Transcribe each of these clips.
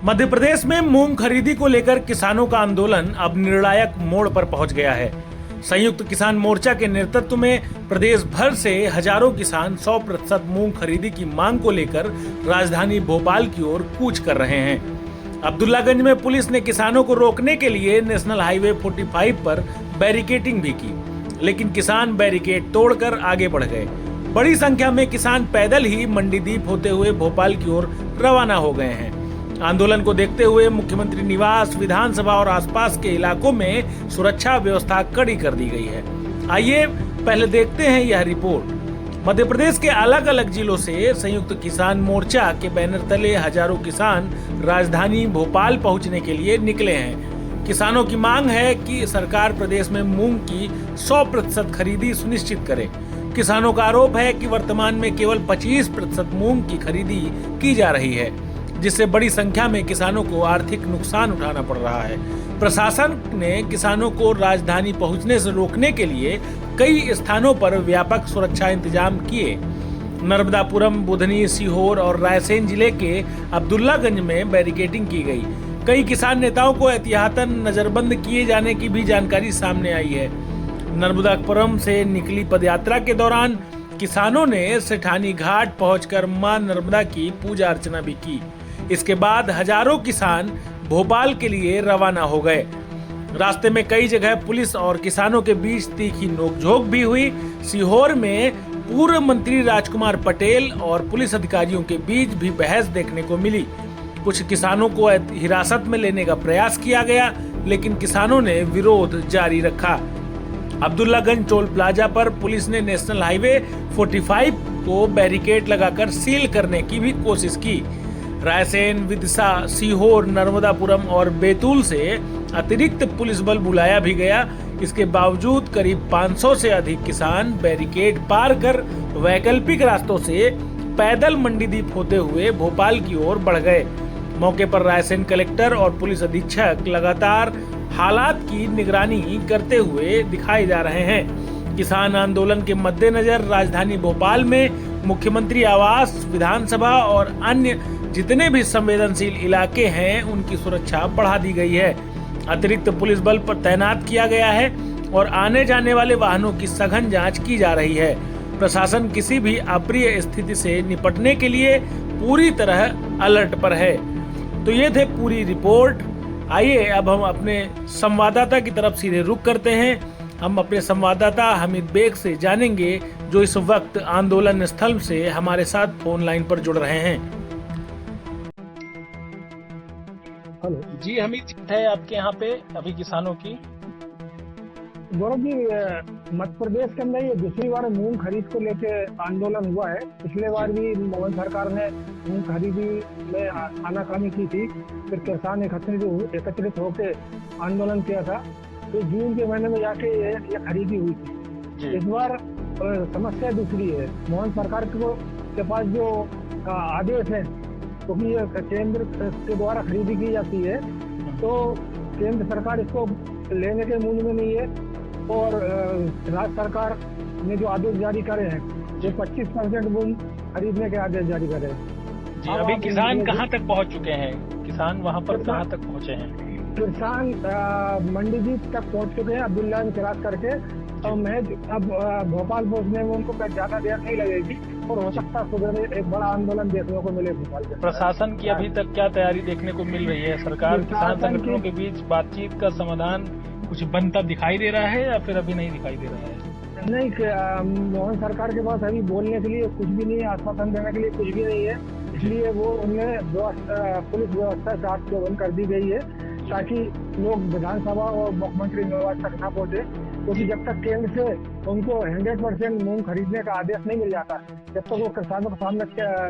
मध्य प्रदेश में मूंग खरीदी को लेकर किसानों का आंदोलन अब निर्णायक मोड़ पर पहुंच गया है। संयुक्त किसान मोर्चा के नेतृत्व में प्रदेश भर से हजारों किसान 100% मूंग खरीदी की मांग को लेकर राजधानी भोपाल की ओर कूच कर रहे हैं। अब्दुल्लागंज में पुलिस ने किसानों को रोकने के लिए नेशनल हाईवे 45 पर बैरिकेडिंग भी की, लेकिन किसान बैरिकेड तोड़कर आगे बढ़ गए। बड़ी संख्या में किसान पैदल ही मंडीदीप होते हुए भोपाल की ओर रवाना हो गए हैं। आंदोलन को देखते हुए मुख्यमंत्री निवास, विधानसभा और आसपास के इलाकों में सुरक्षा व्यवस्था कड़ी कर दी गई है। आइए पहले देखते हैं यह रिपोर्ट। मध्य प्रदेश के अलग अलग जिलों से संयुक्त किसान मोर्चा के बैनर तले हजारों किसान राजधानी भोपाल पहुंचने के लिए निकले हैं। किसानों की मांग है कि सरकार प्रदेश में मूंग की 100% खरीदी सुनिश्चित करे। किसानों का आरोप है कि वर्तमान में केवल 25% मूंग की खरीदी की जा रही है, जिससे बड़ी संख्या में किसानों को आर्थिक नुकसान उठाना पड़ रहा है। प्रशासन ने किसानों को राजधानी पहुंचने से रोकने के लिए कई स्थानों पर व्यापक सुरक्षा इंतजाम किए। नर्मदापुरम, बुधनी, सीहोर और रायसेन जिले के अब्दुल्लागंज में बैरिकेडिंग की गई। कई किसान नेताओं को एहतियातन नजरबंद किए जाने की भी जानकारी सामने आई है। नर्मदापुरम से निकली पदयात्रा के दौरान किसानों ने सेठानी घाट पहुंचकर मां नर्मदा की पूजा अर्चना भी की। इसके बाद हजारों किसान भोपाल के लिए रवाना हो गए। रास्ते में कई जगह पुलिस और किसानों के बीच तीखी नोकझोंक भी हुई। सीहोर में पूर्व मंत्री राजकुमार पटेल और पुलिस अधिकारियों के बीच भी बहस देखने को मिली। कुछ किसानों को हिरासत में लेने का प्रयास किया गया, लेकिन किसानों ने विरोध जारी रखा। अब्दुल्लागंज टोल प्लाजा पर पुलिस ने नेशनल हाईवे 45 को बैरिकेड लगाकर सील करने की भी कोशिश की। रायसेन, विदिशा, सीहोर, नर्मदापुरम और बैतूल से अतिरिक्त पुलिस बल बुलाया भी गया। इसके बावजूद करीब 500 से अधिक किसान बैरिकेड पार कर वैकल्पिक रास्तों से पैदल मंडीदीप होते हुए भोपाल की ओर बढ़ गए। मौके पर रायसेन कलेक्टर और पुलिस अधीक्षक लगातार हालात की निगरानी करते हुए दिखाई जा रहे हैं। किसान आंदोलन के मद्देनजर राजधानी भोपाल में मुख्यमंत्री आवास, विधानसभा और अन्य जितने भी संवेदनशील इलाके हैं उनकी सुरक्षा बढ़ा दी गई है। अतिरिक्त पुलिस बल पर तैनात किया गया है और आने जाने वाले वाहनों की सघन जांच की जा रही है। प्रशासन किसी भी अप्रिय स्थिति से निपटने के लिए पूरी तरह अलर्ट पर है। तो ये थे पूरी रिपोर्ट। आइए अब हम अपने संवाददाता की तरफ सीधे रुख करते हैं। हम अपने संवाददाता हमीद बेग से जानेंगे, जो इस वक्त आंदोलन स्थल से हमारे साथ फोन लाइन पर जुड़ रहे हैं। हेलो जी हमीद, है आपके यहाँ पे अभी किसानों की? गौरव जी, मध्य प्रदेश के अंदर ये दूसरी बार मूंग खरीद को लेके आंदोलन हुआ है। पिछले बार भी मोहन सरकार ने मूंग खरीदी में आनाकानी की थी, फिर किसान एकत्रित होकर आंदोलन किया था। तो जून के महीने में जाके ये खरीदी हुई थी। इस बार समस्या दूसरी है। मोहन सरकार के पास जो आदेश है, क्योंकि ये केंद्र के द्वारा खरीदी की जाती है, तो केंद्र सरकार इसको लेने के मूड में नहीं है और राज्य सरकार ने जो आदेश जारी करे हैं, जो 25% मूंग खरीदने के आदेश जारी करे हैं। जी, अभी किसान कहाँ तक पहुँच चुके हैं? किसान वहाँ पर कहाँ तक पहुँचे हैं? किसान मंडीदीप तक पहुँच चुके हैं, अब्दुल्ला ने क्रॉस करके। और अब भोपाल पहुँचने में उनको ज्यादा देर नहीं लगेगी और हो सकता है सुबह में एक बड़ा आंदोलन देखने को मिले भोपाल के। प्रशासन की अभी तक क्या तैयारी देखने को मिल रही है? सरकार किसान संगठनों के बीच बातचीत का समाधान कुछ बनता दिखाई दे रहा है या फिर अभी नहीं दिखाई दे रहा है? नहीं, मोहन सरकार के पास अभी बोलने के लिए कुछ भी नहीं है, आश्वासन देने के लिए कुछ भी नहीं है। इसलिए वो उन्हें पुलिस व्यवस्था चार्ज को बंद कर दी गई है, ताकि लोग विधानसभा और मुख्यमंत्री निवास तक न पहुंचे। क्योंकि जब तक केंद्र से उनको 100% मूंग खरीदने का आदेश नहीं मिल जाता, जब तक वो किसानों के सामने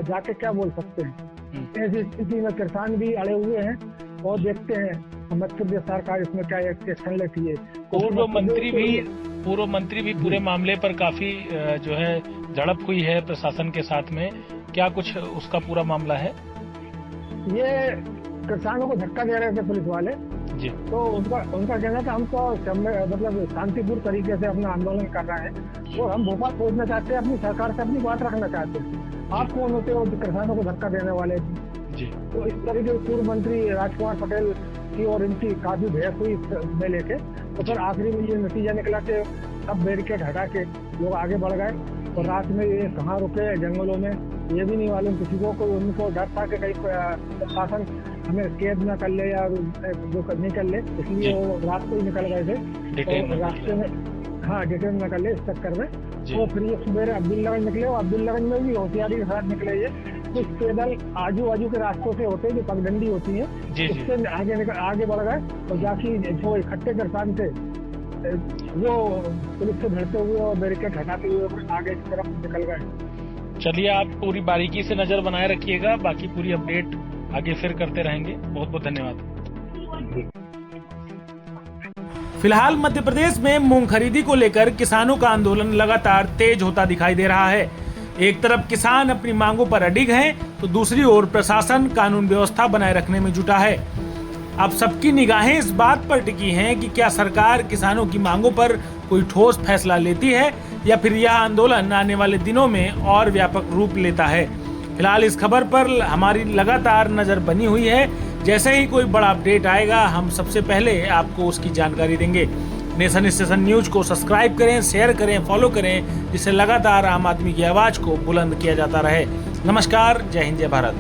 जाके क्या बोल सकते हैं। ऐसी स्थिति में किसान भी अड़े हुए हैं और देखते हैं मध्य प्रदेश सरकार इसमें क्या एक्शन लेती है। पूर्व मंत्री भी पूरे मामले पर काफी जो है झड़प हुई है प्रशासन के साथ में। क्या कुछ उसका पूरा मामला है? ये किसानों को धक्का दे रहे थे पुलिस वाले जी। तो उनका कहना था हमको मतलब शांतिपूर्ण तरीके से अपना आंदोलन कर रहे हैं और हम भोपाल पहुंचना चाहते हैं, अपनी सरकार से अपनी बात रखना चाहते हैं। आप कौन होते हो किसानों को धक्का देने वाले? जी। तो इस तरीके से पूर्व मंत्री राजकुमार पटेल की और इनकी काफी बहस हुई इसमें लेके, तो फिर आखिरी में ये नतीजा निकला कि सब बैरिकेड हटा के लोग आगे बढ़ गए और रात में ये कहाँ रुके जंगलों में ये भी नहीं मालूम किसी को। कोई उनको डर था कि कहीं प्रशासन हमें कैद न कर ले या जो नहीं कर ले, इसलिए वो रात को ही निकल गए थे और रास्ते में डिटेन न कर ले इस चक्कर में। तो फिर ये सुबह अब्दुल्लागंज निकले और अब्दुल्लागंज में भी होशियारी के साथ निकले। ये कुछ पैदल आजू बाजू के रास्तों से होते जो पगडंडी होती है उससे आगे बढ़ गए और जाके जो इकट्ठे किसान थे वो पुलिस से भिड़ते हुए और बैरिकेड हटाते हुए आगे की तरफ निकल गए। चलिए, आप पूरी बारीकी से नजर बनाए रखिएगा, बाकी पूरी अपडेट आगे फिर करते रहेंगे। बहुत बहुत धन्यवाद। फिलहाल मध्य प्रदेश में मूंग खरीदी को लेकर किसानों का आंदोलन लगातार तेज होता दिखाई दे रहा है। एक तरफ किसान अपनी मांगों पर अडिग हैं, तो दूसरी ओर प्रशासन कानून व्यवस्था बनाए रखने में जुटा है। अब सबकी निगाहें इस बात पर टिकी हैं कि क्या सरकार किसानों की मांगों पर कोई ठोस फैसला लेती है या फिर यह आंदोलन आने वाले दिनों में और व्यापक रूप लेता है। फिलहाल इस खबर पर हमारी लगातार नजर बनी हुई है। जैसे ही कोई बड़ा अपडेट आएगा हम सबसे पहले आपको उसकी जानकारी देंगे। नेशन स्टेशन न्यूज को सब्सक्राइब करें, शेयर करें, फॉलो करें, जिससे लगातार आम आदमी की आवाज को बुलंद किया जाता रहे। नमस्कार, जय हिंद, जय भारत।